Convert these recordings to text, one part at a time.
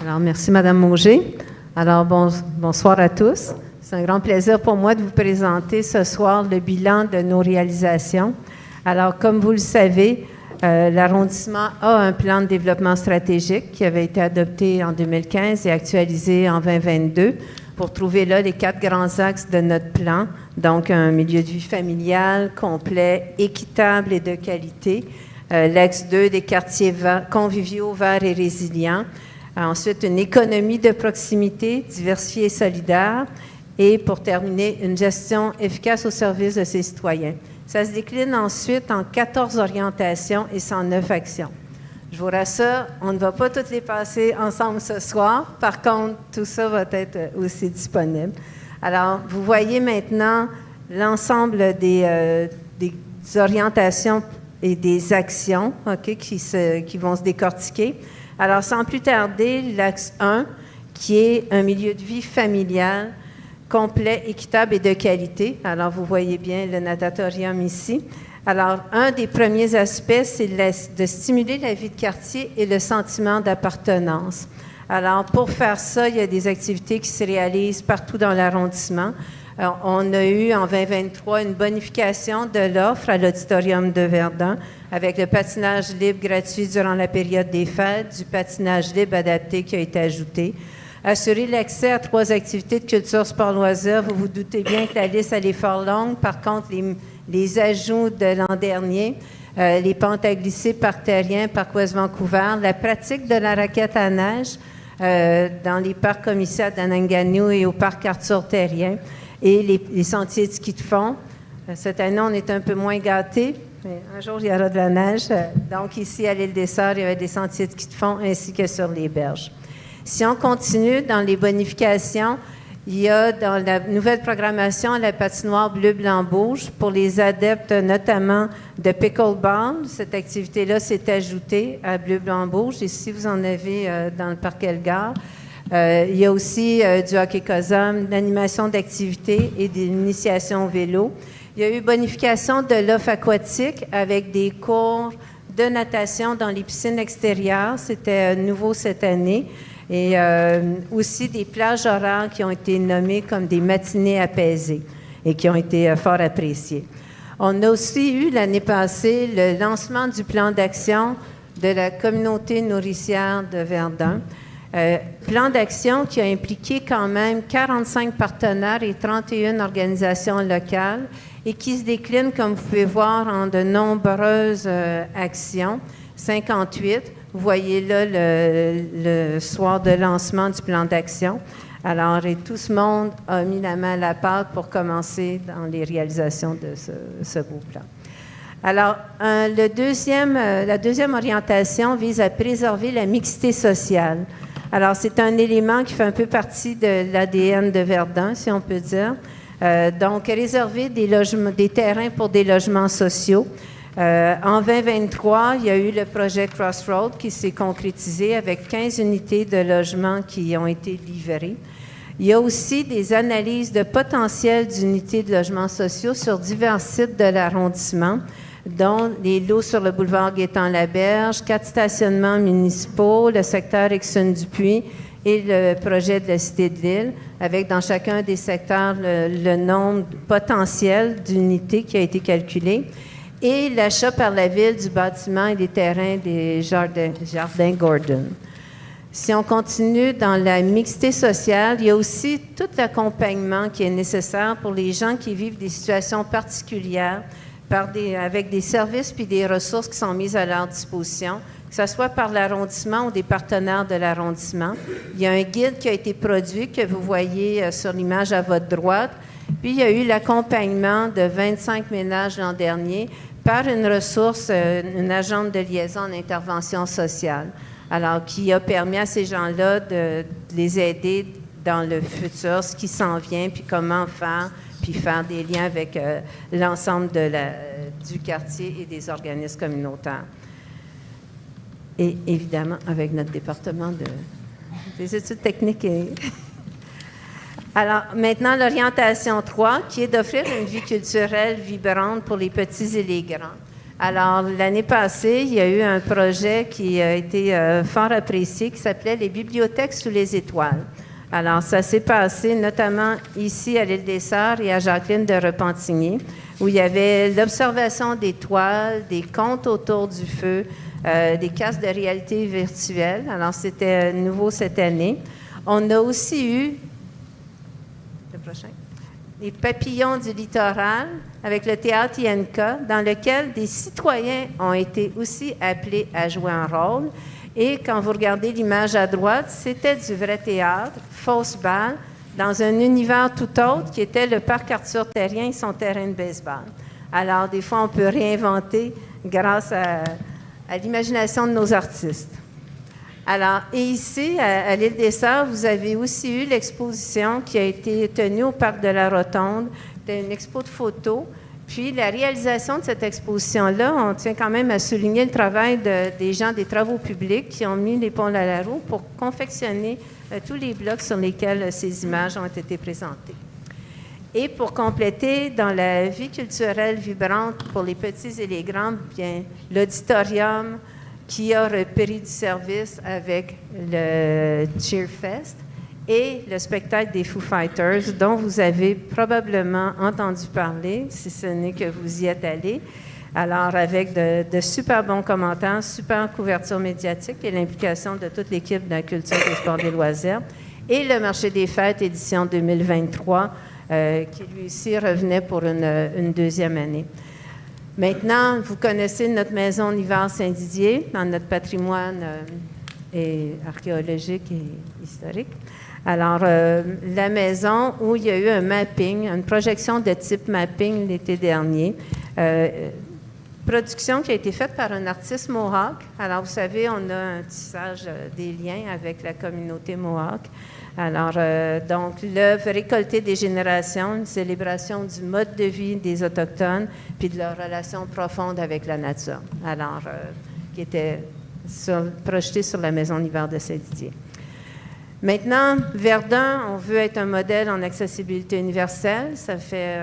Alors, merci, Madame Mauger. Alors, bonsoir à tous. C'est un grand plaisir pour moi de vous présenter ce soir le bilan de nos réalisations. Alors, comme vous le savez, l'arrondissement a un plan de développement stratégique qui avait été adopté en 2015 et actualisé en 2022 pour trouver là les 4 grands axes de notre plan. Donc, un milieu de vie familial, complet, équitable et de qualité. L'axe 2, des quartiers conviviaux, verts et résilients. Ensuite, une économie de proximité, diversifiée et solidaire. Et pour terminer, une gestion efficace au service de ses citoyens. Ça se décline ensuite en 14 orientations et 109 actions. Je vous rassure, on ne va pas toutes les passer ensemble ce soir. Par contre, tout ça va être aussi disponible. Alors, vous voyez maintenant l'ensemble des orientations et des actions qui vont se décortiquer. Alors, sans plus tarder, l'axe 1, qui est un milieu de vie familial, complet, équitable et de qualité. Alors, vous voyez bien le natatorium ici. Alors, un des premiers aspects, c'est de stimuler la vie de quartier et le sentiment d'appartenance. Alors, pour faire ça, il y a des activités qui se réalisent partout dans l'arrondissement. On a eu en 2023 une bonification de l'offre à l'Auditorium de Verdun avec le patinage libre gratuit durant la période des fêtes, du patinage libre adapté qui a été ajouté. Assurer l'accès à 3 activités de culture, sport, loisirs. Vous vous doutez bien que la liste, elle est fort longue. Par contre, les ajouts de l'an dernier, les pentes à glisser, parc terrien, parc Ouest Vancouver, la pratique de la raquette à neige dans les parcs commissaires d'Ananganou et au parc Arthur-Terrien et les sentiers de ski de fond. Cette année, on est un peu moins gâtés, mais un jour, il y aura de la neige. Donc, ici, à l'île des Sœurs, il y avait des sentiers de ski de fond ainsi que sur les berges. Si on continue dans les bonifications, il y a dans la nouvelle programmation la patinoire bleu-blanc-rouge pour les adeptes notamment de pickleball. Cette activité-là s'est ajoutée à bleu-blanc-rouge. Ici, vous en avez dans le parc Elgar. Il y a aussi du hockey cosum, l'animation d'activités et de l'initiation au vélo. Il y a eu bonification de l'offre aquatique avec des cours de natation dans les piscines extérieures. C'était nouveau cette année. Et aussi des plages horaires qui ont été nommées comme des matinées apaisées et qui ont été fort appréciées. On a aussi eu l'année passée le lancement du plan d'action de la communauté nourricière de Verdun. Plan d'action qui a impliqué quand même 45 partenaires et 31 organisations locales et qui se décline, comme vous pouvez voir, en de nombreuses actions, 58. Vous voyez là le soir de lancement du plan d'action. Alors, et tout ce monde a mis la main à la pâte pour commencer dans les réalisations de ce beau plan. Alors, la deuxième orientation vise à préserver la mixité sociale. Alors, c'est un élément qui fait un peu partie de l'ADN de Verdun, si on peut dire. Donc, réserver des terrains pour des logements sociaux. En 2023, il y a eu le projet Crossroads qui s'est concrétisé avec 15 unités de logement qui ont été livrées. Il y a aussi des analyses de potentiel d'unités de logements sociaux sur divers sites de l'arrondissement, dont les lots sur le boulevard Gaétan-Laberge, 4 stationnements municipaux, le secteur Exxon-Dupuis et le projet de la Cité de l'Île, avec dans chacun des secteurs le nombre potentiel d'unités qui a été calculé. Et l'achat par la Ville du bâtiment et des terrains des jardins Gordon. Si on continue dans la mixité sociale, il y a aussi tout l'accompagnement qui est nécessaire pour les gens qui vivent des situations particulières avec des services puis des ressources qui sont mises à leur disposition, que ce soit par l'arrondissement ou des partenaires de l'arrondissement. Il y a un guide qui a été produit que vous voyez sur l'image à votre droite. Puis, il y a eu l'accompagnement de 25 ménages l'an dernier par une ressource, une agente de liaison en intervention sociale, alors qui a permis à ces gens-là de les aider dans le futur, ce qui s'en vient, puis comment faire, puis faire des liens avec l'ensemble du quartier et des organismes communautaires. Et évidemment, avec notre département des études techniques et... Alors, maintenant, l'orientation 3, qui est d'offrir une vie culturelle vibrante pour les petits et les grands. Alors, l'année passée, il y a eu un projet qui a été fort apprécié qui s'appelait les bibliothèques sous les étoiles. Alors, ça s'est passé notamment ici à l'île des Sœurs et à Jacqueline de Repentigny, où il y avait l'observation d'étoiles, des contes autour du feu, des casques de réalité virtuelle. Alors, c'était nouveau cette année. On a aussi eu, le prochain, les papillons du littoral avec le théâtre INCA, dans lequel des citoyens ont été aussi appelés à jouer un rôle. Et quand vous regardez l'image à droite, c'était du vrai théâtre, fausse balle, dans un univers tout autre qui était le parc Arthur-Terrien et son terrain de baseball. Alors, des fois, on peut réinventer grâce à l'imagination de nos artistes. Alors, et ici, à l'île des Sœurs, vous avez aussi eu l'exposition qui a été tenue au parc de la Rotonde. C'était une expo de photos. Puis, la réalisation de cette exposition-là, on tient quand même à souligner le travail des gens des travaux publics qui ont mis l'épaule à la roue pour confectionner tous les blocs sur lesquels ces images ont été présentées. Et pour compléter, dans la vie culturelle vibrante pour les petits et les grands, bien, l'auditorium qui a repris du service avec le Cheerfest et le spectacle des Foo Fighters, dont vous avez probablement entendu parler, si ce n'est que vous y êtes allé. Alors, avec de super bons commentaires, super couverture médiatique et l'implication de toute l'équipe de la culture, des sports, des loisirs. Et le marché des fêtes, édition 2023, qui lui aussi revenait pour une deuxième année. Maintenant, vous connaissez notre maison Univers Saint-Didier dans notre patrimoine archéologique et historique. Alors, la maison où il y a eu un mapping, une projection de type mapping l'été dernier, production qui a été faite par un artiste Mohawk. Alors, vous savez, on a un tissage des liens avec la communauté Mohawk. Alors, donc, l'œuvre récoltée des générations, une célébration du mode de vie des Autochtones, puis de leur relation profonde avec la nature. Alors, qui était projetée sur la maison Univers de Saint-Didier. Maintenant, Verdun, on veut être un modèle en accessibilité universelle. Ça fait,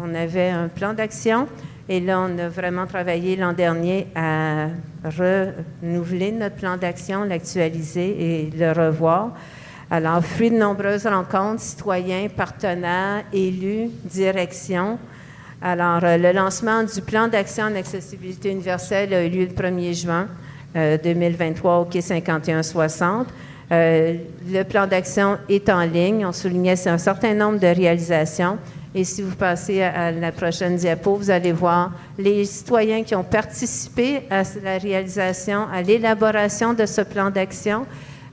on avait un plan d'action et là, on a vraiment travaillé l'an dernier à renouveler notre plan d'action, l'actualiser et le revoir. Alors, fruit de nombreuses rencontres, citoyens, partenaires, élus, direction. Alors, le lancement du plan d'action en accessibilité universelle a eu lieu le 1er juin 2023 au quai 5160. Le plan d'action est en ligne. On soulignait un certain nombre de réalisations. Et si vous passez à la prochaine diapo, vous allez voir les citoyens qui ont participé à la réalisation, à l'élaboration de ce plan d'action.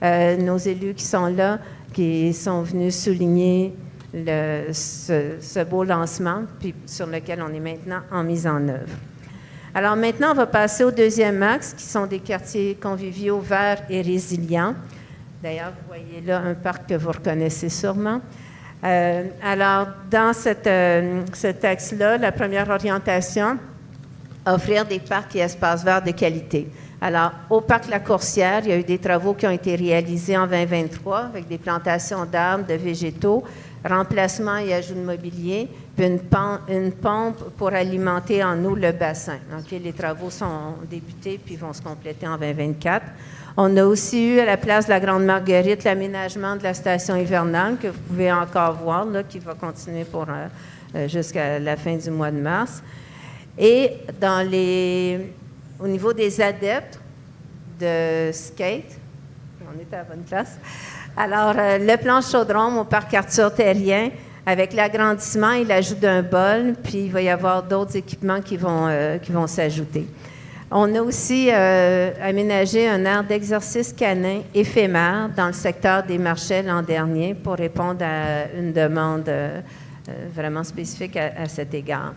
Nos élus qui sont là, qui sont venus souligner ce beau lancement, puis sur lequel on est maintenant en mise en œuvre. Alors maintenant, on va passer au deuxième axe, qui sont des quartiers conviviaux verts et résilients. D'ailleurs, vous voyez là un parc que vous reconnaissez sûrement. Alors, dans cet axe-là, la première orientation, offrir des parcs et espaces verts de qualité. Alors, au parc La Coursière, il y a eu des travaux qui ont été réalisés en 2023 avec des plantations d'arbres, de végétaux, remplacement et ajout de mobilier, puis une pompe pour alimenter en eau le bassin. Donc, les travaux sont débutés puis vont se compléter en 2024. On a aussi eu à la place de la Grande Marguerite l'aménagement de la station hivernale que vous pouvez encore voir, là, qui va continuer jusqu'à la fin du mois de mars. Et au niveau des adeptes de skate, on est à la bonne place. Alors, le plan chaudron au parc Arthur-Terrien, avec l'agrandissement et l'ajout d'un bol, puis il va y avoir d'autres équipements qui vont s'ajouter. On a aussi aménagé un aire d'exercice canin éphémère dans le secteur des marchés l'an dernier pour répondre à une demande vraiment spécifique à cet égard.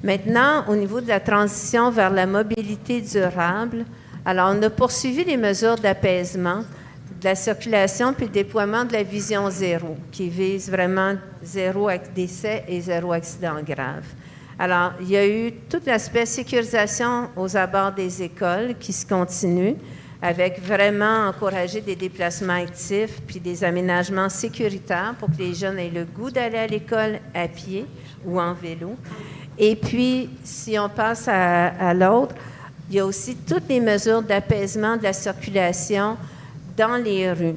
Maintenant, au niveau de la transition vers la mobilité durable, alors on a poursuivi les mesures d'apaisement de la circulation puis le déploiement de la vision zéro, qui vise vraiment zéro décès et zéro accident grave. Alors, il y a eu tout l'aspect sécurisation aux abords des écoles qui se continue, avec vraiment encourager des déplacements actifs puis des aménagements sécuritaires pour que les jeunes aient le goût d'aller à l'école à pied ou en vélo. Et puis, si on passe à l'autre, il y a aussi toutes les mesures d'apaisement de la circulation dans les rues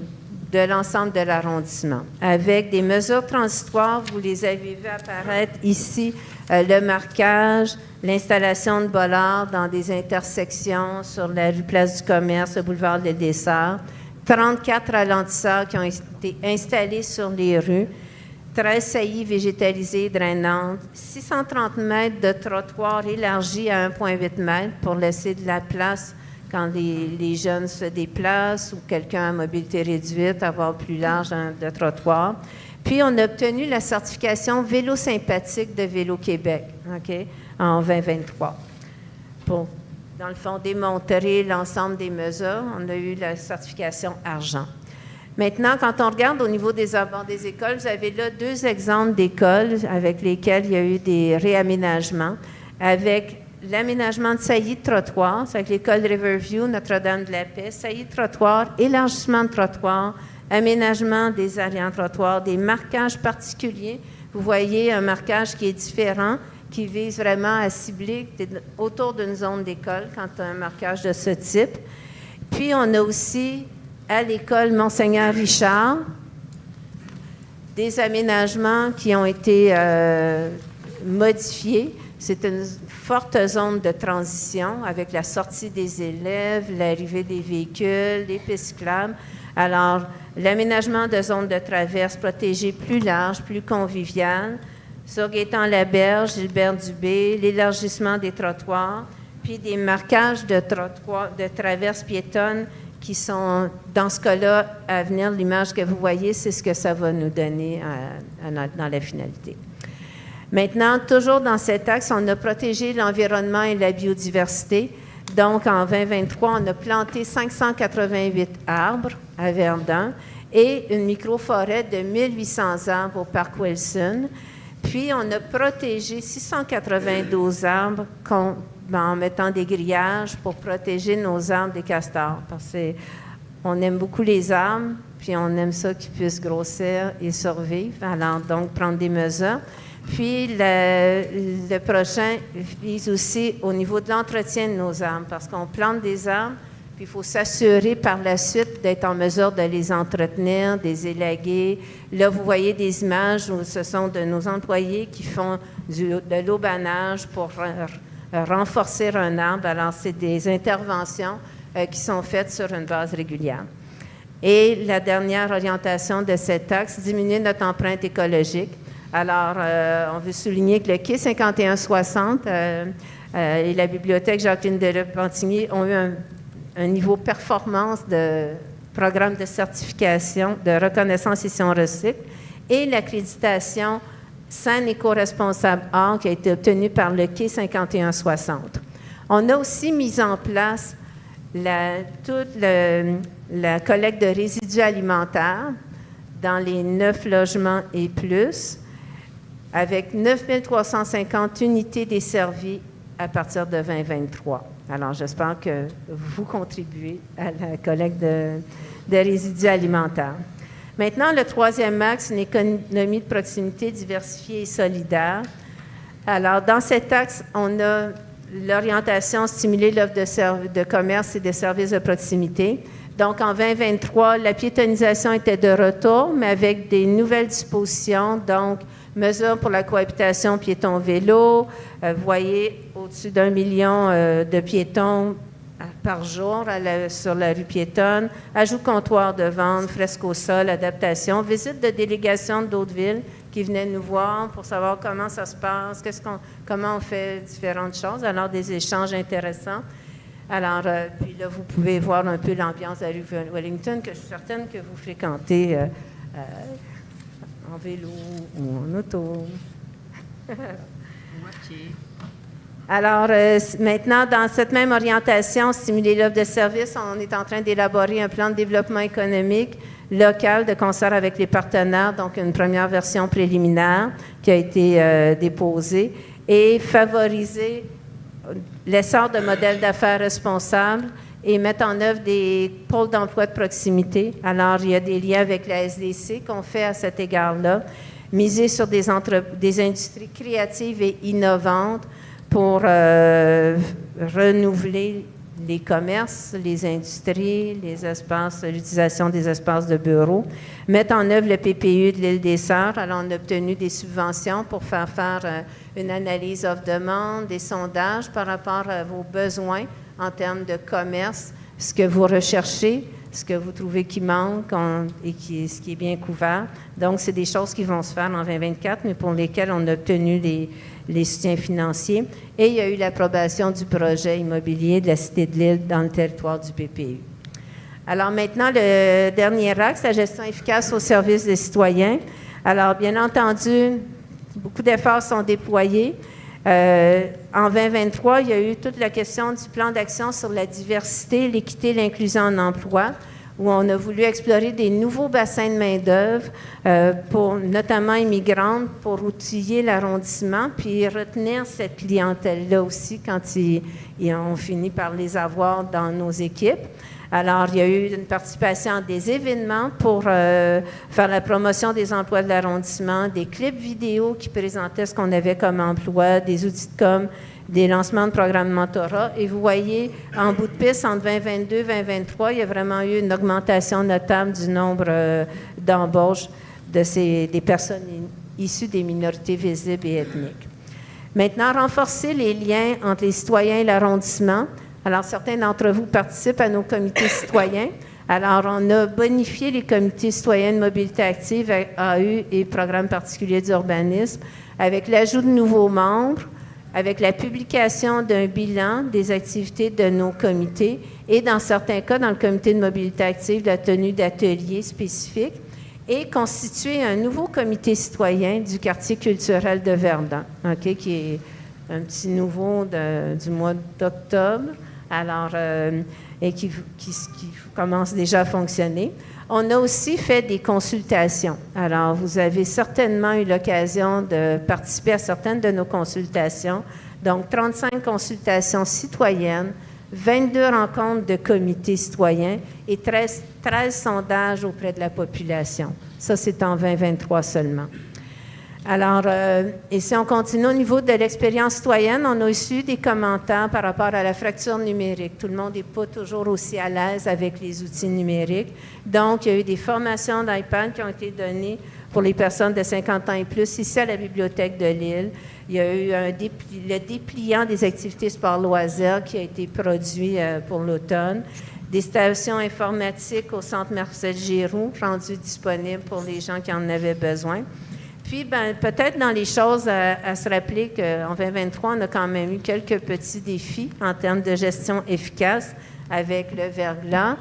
de l'ensemble de l'arrondissement, avec des mesures transitoires, vous les avez vues apparaître ici, le marquage, l'installation de bollards dans des intersections sur la rue Place du Commerce, le boulevard des Desserts, 34 ralentisseurs qui ont été installés sur les rues, 13 saillies végétalisées drainantes, 630 mètres de trottoirs élargis à 1,8 mètres pour laisser de la place quand les jeunes se déplacent ou quelqu'un à mobilité réduite, avoir plus large de trottoir. Puis, on a obtenu la certification Vélo sympathique de Vélo Québec, OK, en 2023. Pour, dans le fond, démontrer l'ensemble des mesures, on a eu la certification argent. Maintenant, quand on regarde au niveau des abords des écoles, vous avez là 2 exemples d'écoles avec lesquelles il y a eu des réaménagements, avec l'aménagement de saillies de trottoir, c'est avec l'école Riverview, Notre-Dame-de-la-Paix, saillies de trottoir, élargissement de trottoir, aménagement des aréas en trottoir, des marquages particuliers. Vous voyez un marquage qui est différent, qui vise vraiment à cibler autour d'une zone d'école quand on a un marquage de ce type. Puis, on a aussi à l'école Monseigneur Richard des aménagements qui ont été modifiés. C'est une forte zone de transition avec la sortie des élèves, l'arrivée des véhicules, les pistes cyclables. Alors, l'aménagement de zones de traverse protégées plus larges, plus conviviales, sur Gaétan-Laberge, Gilbert-Dubé, l'élargissement des trottoirs, puis des marquages de trottoirs, de traverses piétonnes qui sont, dans ce cas-là, à venir, l'image que vous voyez, c'est ce que ça va nous donner dans la finalité. Maintenant, toujours dans cet axe, on a protégé l'environnement et la biodiversité. Donc, en 2023, on a planté 588 arbres à Verdun et une microforêt de 1800 arbres au parc Wilson. Puis, on a protégé 692 arbres en mettant des grillages pour protéger nos arbres des castors. Parce qu'on aime beaucoup les arbres, puis on aime ça qu'ils puissent grossir et survivre. Alors, donc, prendre des mesures. Puis, le prochain vise aussi au niveau de l'entretien de nos arbres, parce qu'on plante des arbres, puis il faut s'assurer par la suite d'être en mesure de les entretenir, de les élaguer. Là, vous voyez des images où ce sont de nos employés qui font de l'aubanage pour renforcer un arbre. Alors, c'est des interventions qui sont faites sur une base régulière. Et la dernière orientation de cet axe, diminuer notre empreinte écologique. Alors, on veut souligner que le quai 5160 et la bibliothèque Jacqueline de Repentigny ont eu un niveau performance de programme de certification, de reconnaissance si on recycle, et l'accréditation Saine éco-responsable Or qui a été obtenue par le quai 5160. On a aussi mis en place toute la collecte de résidus alimentaires dans les 9 logements et plus, avec 9 350 unités desservies à partir de 2023. Alors, j'espère que vous contribuez à la collecte de résidus alimentaires. Maintenant, le 3e axe, une économie de proximité diversifiée et solidaire. Alors, dans cet axe, on a l'orientation stimuler l'offre de commerce et de services de proximité. Donc, en 2023, la piétonisation était de retour, mais avec des nouvelles dispositions, donc mesures pour la cohabitation piéton-vélo. Vous voyez, au-dessus d'1 million de piétons par jour sur la rue piétonne. Ajout de comptoir de vente, fresque au sol, adaptation. Visite de délégation d'autres villes qui venaient nous voir pour savoir comment ça se passe, comment on fait différentes choses. Alors, des échanges intéressants. Alors, puis là, vous pouvez voir un peu l'ambiance de la rue Wellington, que je suis certaine que vous fréquentez en vélo ou en auto. OK. Alors, maintenant, dans cette même orientation, stimuler l'offre de services, on est en train d'élaborer un plan de développement économique local de concert avec les partenaires, donc une première version préliminaire qui a été déposée, et favoriser l'essor de modèles d'affaires responsables et mettre en œuvre des pôles d'emploi de proximité. Alors, il y a des liens avec la SDC qu'on fait à cet égard-là. miser sur des industries créatives et innovantes pour renouveler les commerces, les industries, les espaces, l'utilisation des espaces de bureaux, mettre en œuvre le PPU de l'île des Sœurs. Alors, on a obtenu des subventions pour faire une analyse offre-demande, des sondages par rapport à vos besoins en termes de commerce, ce que vous recherchez, ce que vous trouvez qui manque et ce qui est bien couvert. Donc, c'est des choses qui vont se faire en 2024, mais pour lesquelles on a obtenu les soutiens financiers. Et il y a eu l'approbation du projet immobilier de la Cité de l'Île dans le territoire du PPU. Alors maintenant, le dernier axe, la gestion efficace au service des citoyens. Alors, bien entendu, beaucoup d'efforts sont déployés. En 2023, il y a eu toute la question du plan d'action sur la diversité, l'équité, l'inclusion en emploi, où on a voulu explorer des nouveaux bassins de main-d'œuvre, notamment immigrantes, pour outiller l'arrondissement, puis retenir cette clientèle-là aussi quand on finit par les avoir dans nos équipes. Alors, il y a eu une participation à des événements pour faire la promotion des emplois de l'arrondissement, des clips vidéo qui présentaient ce qu'on avait comme emploi, des outils de com, des lancements de programmes de mentorat. Et vous voyez, en bout de piste, entre 2022 et 2023, il y a vraiment eu une augmentation notable du nombre d'embauches des personnes issues des minorités visibles et ethniques. Maintenant, renforcer les liens entre les citoyens et l'arrondissement. Alors, certains d'entre vous participent à nos comités citoyens. Alors, on a bonifié les comités citoyens de mobilité active, AU et programmes particuliers d'urbanisme, avec l'ajout de nouveaux membres, avec la publication d'un bilan des activités de nos comités et, dans certains cas, dans le comité de mobilité active, la tenue d'ateliers spécifiques et constituer un nouveau comité citoyen du quartier culturel de Verdun, qui est un petit nouveau du mois d'octobre. Alors, et qui commence déjà à fonctionner. On a aussi fait des consultations. Alors, vous avez certainement eu l'occasion de participer à certaines de nos consultations. Donc, 35 consultations citoyennes, 22 rencontres de comités citoyens et 13 sondages auprès de la population. Ça, c'est en 2023 seulement. Alors, et si on continue au niveau de l'expérience citoyenne, on a reçu des commentaires par rapport à la fracture numérique. Tout le monde n'est pas toujours aussi à l'aise avec les outils numériques. Donc, il y a eu des formations d'iPad qui ont été données pour les personnes de 50 ans et plus ici à la Bibliothèque de l'Île. Il y a eu le dépliant des activités sport-loisirs qui a été produit pour l'automne. Des stations informatiques au Centre Marcel Giroux rendues disponibles pour les gens qui en avaient besoin. Puis, peut-être dans les choses à se rappeler qu'en 2023, on a quand même eu quelques petits défis en termes de gestion efficace avec le verglas,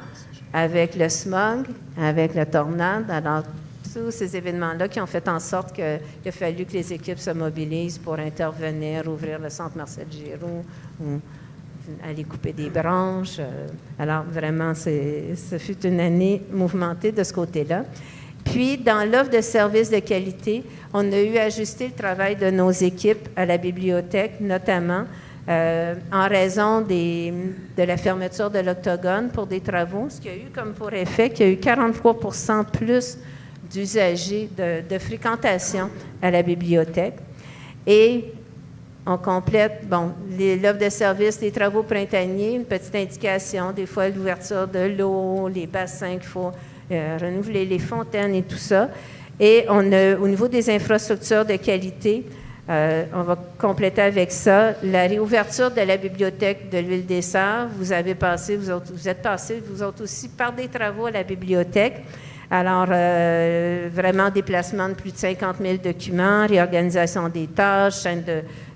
avec le smog, avec la tornade. Alors, tous ces événements-là qui ont fait en sorte qu'il a fallu que les équipes se mobilisent pour intervenir, ouvrir le centre Marcel Giroux, ou aller couper des branches. Alors, vraiment, ce fut une année mouvementée de ce côté-là. Puis, dans l'offre de services de qualité, on a eu à ajuster le travail de nos équipes à la bibliothèque, notamment en raison de la fermeture de l'Octogone pour des travaux, ce qui a eu comme pour effet qu'il y a eu 43 % plus d'usagers de fréquentation à la bibliothèque. Et on complète, l'offre de services, les travaux printaniers, une petite indication, des fois l'ouverture de l'eau, les bassins qu'il faut renouveler, les fontaines et tout ça. Et on a, au niveau des infrastructures de qualité, on va compléter avec ça la réouverture de la bibliothèque de l'Huile des Sœurs. Vous êtes passés, vous autres aussi, par des travaux à la bibliothèque. Alors, vraiment déplacement de plus de 50 000 documents, réorganisation des tâches, chaîne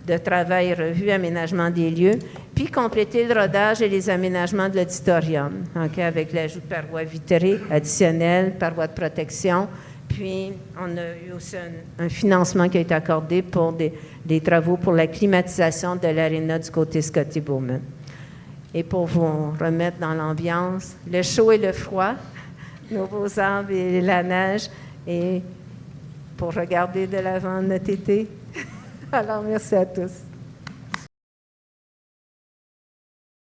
de travail revue, aménagement des lieux, puis compléter le rodage et les aménagements de l'auditorium, avec l'ajout de parois vitrées additionnelles, parois de protection. Puis, on a eu aussi un financement qui a été accordé pour des travaux pour la climatisation de l'aréna du côté Scotty Bowman. Et pour vous remettre dans l'ambiance, le chaud et le froid, nos beaux arbres et la neige, et pour regarder de l'avant notre été. Alors, merci à tous.